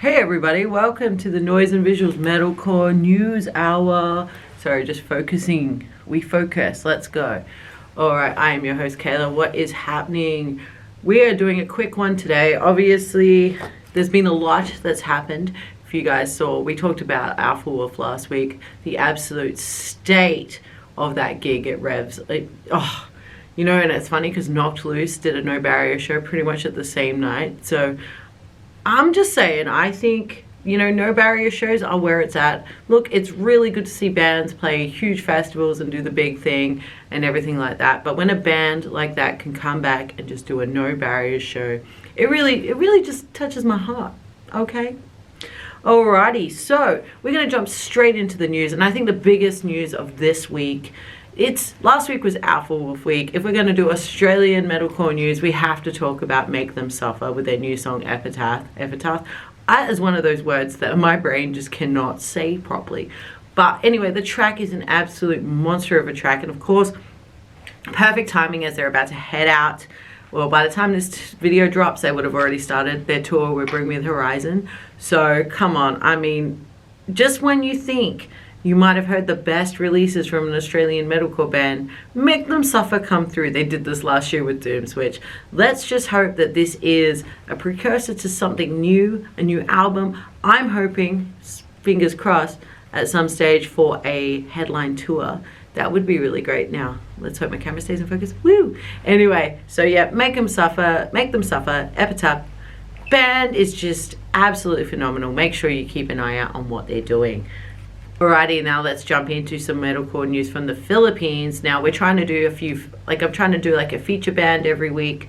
Hey everybody, welcome to the Noise and Visuals Metalcore News Hour. Sorry, just focusing. We focus. Let's go. Alright, I am your host Kayla. What is happening? We are doing a quick one today. Obviously, there's been a lot that's happened. If you guys saw, we talked about Alpha Wolf last week. The absolute state of that gig at Revs. You know, and it's funny because Knocked Loose did a No Barrier show pretty much at the same night. So I'm just saying, I think, you know, No Barrier shows are where it's at. Look, it's really good to see bands play huge festivals and do the big thing and everything like that. But when a band like that can come back and just do a No Barrier show, it really just touches my heart, okay? Alrighty, so we're going to jump straight into the news. And I think the biggest news of this week, last week was Alpha Wolf week. If we're going to do Australian metalcore news, we have to talk about Make Them Suffer with their new song Epitaph. That is one of those words that my brain just cannot say properly. But anyway, the track is an absolute monster of a track, and of course, perfect timing as they're about to head out. Well, by the time this video drops, they would have already started their tour with Bring Me the Horizon. So come on, I mean, just when you think you might have heard the best releases from an Australian metalcore band, Make Them Suffer come through. They did this last year with Doom Switch. Let's just hope that this is a precursor to something new, a new album. I'm hoping, fingers crossed, at some stage for a headline tour. That would be really great. Now, let's hope my camera stays in focus. Woo! Anyway, so yeah, Make Them Suffer, Epitaph. Band is just absolutely phenomenal. Make sure you keep an eye out on what they're doing. Alrighty, now let's jump into some metalcore news from the Philippines. Now we're trying to do I'm trying to do like a feature band every week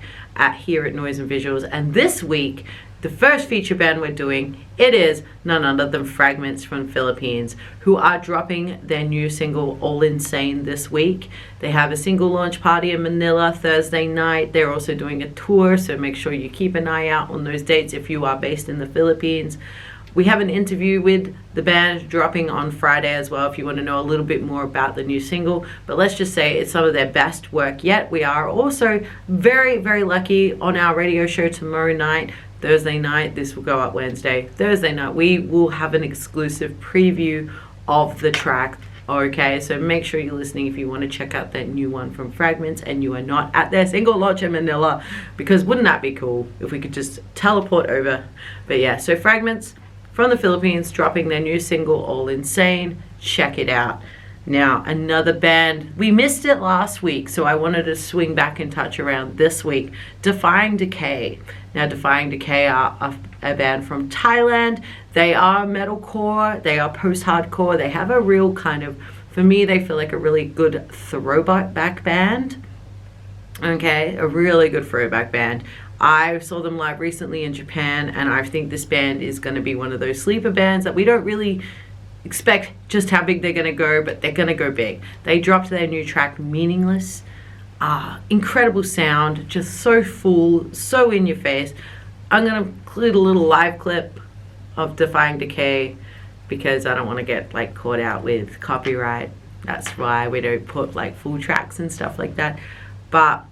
here at Noise and Visuals. And this week, the first feature band we're doing, it is none other than Fragments from the Philippines, who are dropping their new single ALLINSANE this week. They have a single launch party in Manila Thursday night. They're also doing a tour, so make sure you keep an eye out on those dates if you are based in the Philippines. We have an interview with the band dropping on Friday as well if you want to know a little bit more about the new single. But let's just say it's some of their best work yet. We are also very, very lucky on our radio show tomorrow night, Thursday night. This will go up Wednesday. Thursday night, we will have an exclusive preview of the track. Okay, so make sure you're listening if you want to check out that new one from Fragments and you are not at their single launch in Manila, because wouldn't that be cool if we could just teleport over? But yeah, so Fragments from the Philippines dropping their new single ALLINSANE. Check it out. Now another band, we missed it last week, so I wanted to swing back and touch around this week. Defying Decay. Now Defying Decay are a band from Thailand. They are metalcore, they are post-hardcore. They have a real kind of, for me, they feel like a really good throwback band. Okay, a really good throwback band. I saw them live recently in Japan, and I think this band is going to be one of those sleeper bands that we don't really expect just how big they're going to go, but they're going to go big. They dropped their new track, Meaningless. Incredible sound, just so full, so in your face. I'm going to include a little live clip of Defying Decay because I don't want to get like caught out with copyright. That's why we don't put like full tracks and stuff like that. But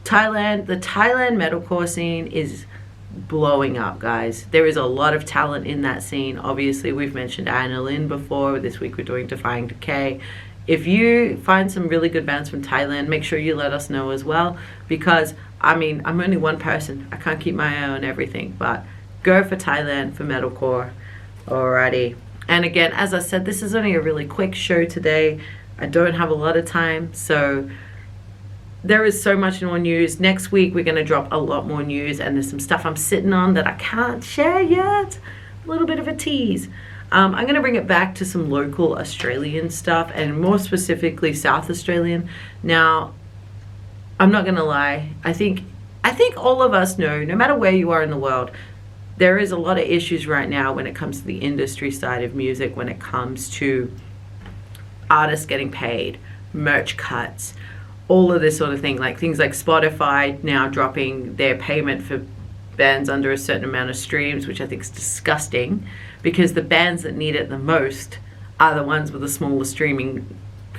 the Thailand metalcore scene is blowing up, guys. There is a lot of talent in that scene. Obviously, we've mentioned Anna Lin before. This week we're doing Defying Decay. If you find some really good bands from Thailand, make sure you let us know as well, because I mean, I'm only one person. I can't keep my eye on everything, but go for Thailand for metalcore. Alrighty. And again, as I said, this is only a really quick show today. I don't have a lot of time, so there is so much more news. Next week we're going to drop a lot more news, and there's some stuff I'm sitting on that I can't share yet. A little bit of a tease. I'm going to bring it back to some local Australian stuff, and more specifically South Australian. Now, I'm not going to lie. I think all of us know, no matter where you are in the world, there is a lot of issues right now when it comes to the industry side of music, when it comes to artists getting paid, merch cuts, all of this sort of thing, like things like Spotify now dropping their payment for bands under a certain amount of streams, which I think is disgusting, because the bands that need it the most are the ones with the smaller streaming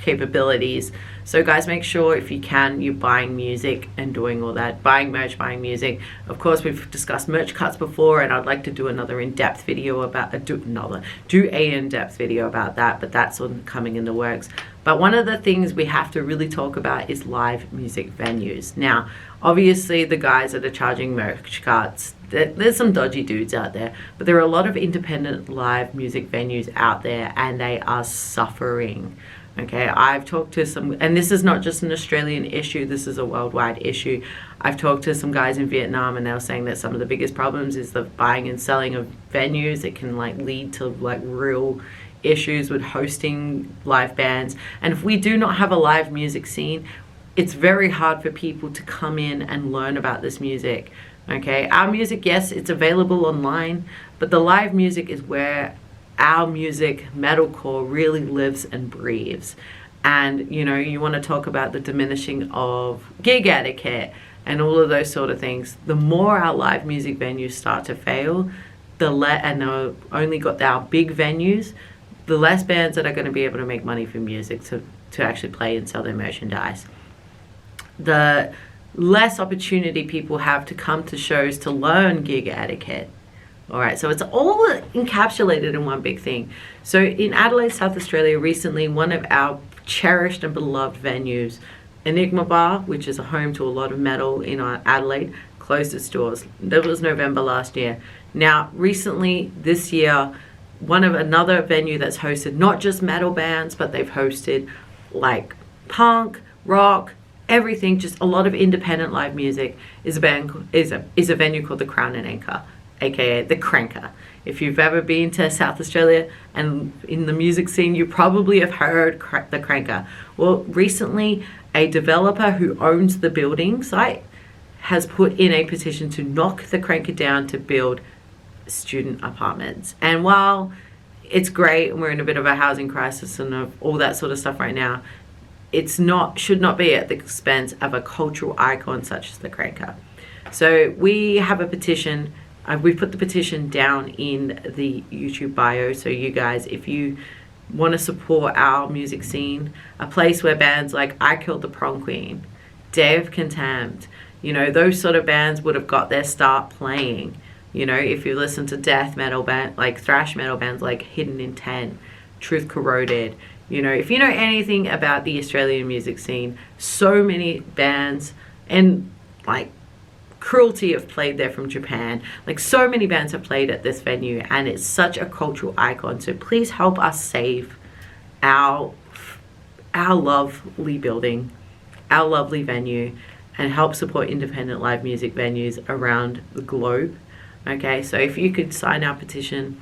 capabilities. So guys, make sure if you can, you're buying music and doing all that, buying merch, buying music. Of course, we've discussed merch cuts before, and I'd like to do another in-depth video about do a in-depth video about that, but that's coming in the works. But one of the things we have to really talk about is live music venues. Now, obviously the guys that are charging merch cuts, there's some dodgy dudes out there, but there are a lot of independent live music venues out there, and they are suffering. Okay, I've talked to some, and this is not just an Australian issue, this is a worldwide issue. I've talked to some guys in Vietnam, and they were saying that some of the biggest problems is the buying and selling of venues. It can like lead to like real issues with hosting live bands. And if we do not have a live music scene, it's very hard for people to come in and learn about this music. Okay, our music, yes, it's available online, but the live music is where our music, metalcore, really lives and breathes. And you know, you want to talk about the diminishing of gig etiquette and all of those sort of things. The more our live music venues start to fail, and they've only got our big venues, the less bands that are going to be able to make money from music to actually play and sell their merchandise. The less opportunity people have to come to shows to learn gig etiquette. All right, so it's all encapsulated in one big thing. So in Adelaide, South Australia, recently, one of our cherished and beloved venues, Enigma Bar, which is a home to a lot of metal in Adelaide, closed its doors. That was November last year. Now, recently, this year, another venue that's hosted not just metal bands, but they've hosted like punk, rock, everything, just a lot of independent live music, is a venue called the Crown and Anchor, aka the CRANKA. If you've ever been to South Australia and in the music scene, you probably have heard the CRANKA. Well, recently a developer who owns the building site has put in a petition to knock the CRANKA down to build student apartments. And while it's great and we're in a bit of a housing crisis and all that sort of stuff right now, should not be at the expense of a cultural icon such as the CRANKA. So we have a petition. We've put the petition down in the YouTube bio. So you guys, if you want to support our music scene, a place where bands like I Killed the Prom Queen, Day of Contempt, you know, those sort of bands would have got their start playing. You know, if you listen to death metal band, like thrash metal bands like Hidden Intent, Truth Corroded, you know, if you know anything about the Australian music scene, so many bands, and like Cruelty have played there from Japan. Like so many bands have played at this venue, and it's such a cultural icon. So please help us save our lovely building, our lovely venue, and help support independent live music venues around the globe. Okay, so if you could sign our petition,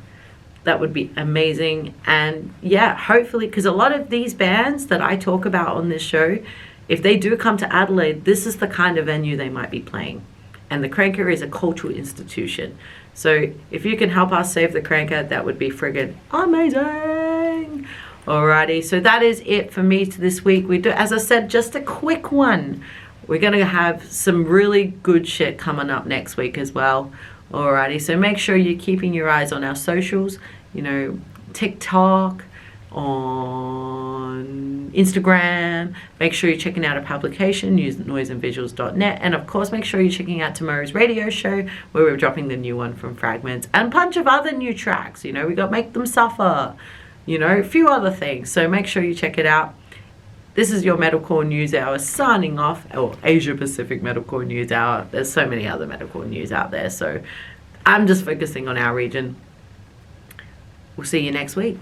that would be amazing. And yeah, hopefully, because a lot of these bands that I talk about on this show, if they do come to Adelaide, this is the kind of venue they might be playing. And the CRANKA is a cultural institution. So if you can help us save the CRANKA, that would be friggin' amazing. Alrighty, so that is it for me this week. We do, as I said, just a quick one. We're gonna have some really good shit coming up next week as well. Alrighty, so make sure you're keeping your eyes on our socials, you know, TikTok, on Instagram. Make sure you're checking out our publication, noiseandvisuals.net, and of course make sure you're checking out tomorrow's radio show where we're dropping the new one from Fragments and a bunch of other new tracks. You know, we got Make Them Suffer, you know, a few other things, so make sure you check it out. This is your Metalcore News Hour signing off, or Asia Pacific Metalcore News Hour. There's so many other metalcore news out there, so I'm just focusing on our region. We'll see you next week.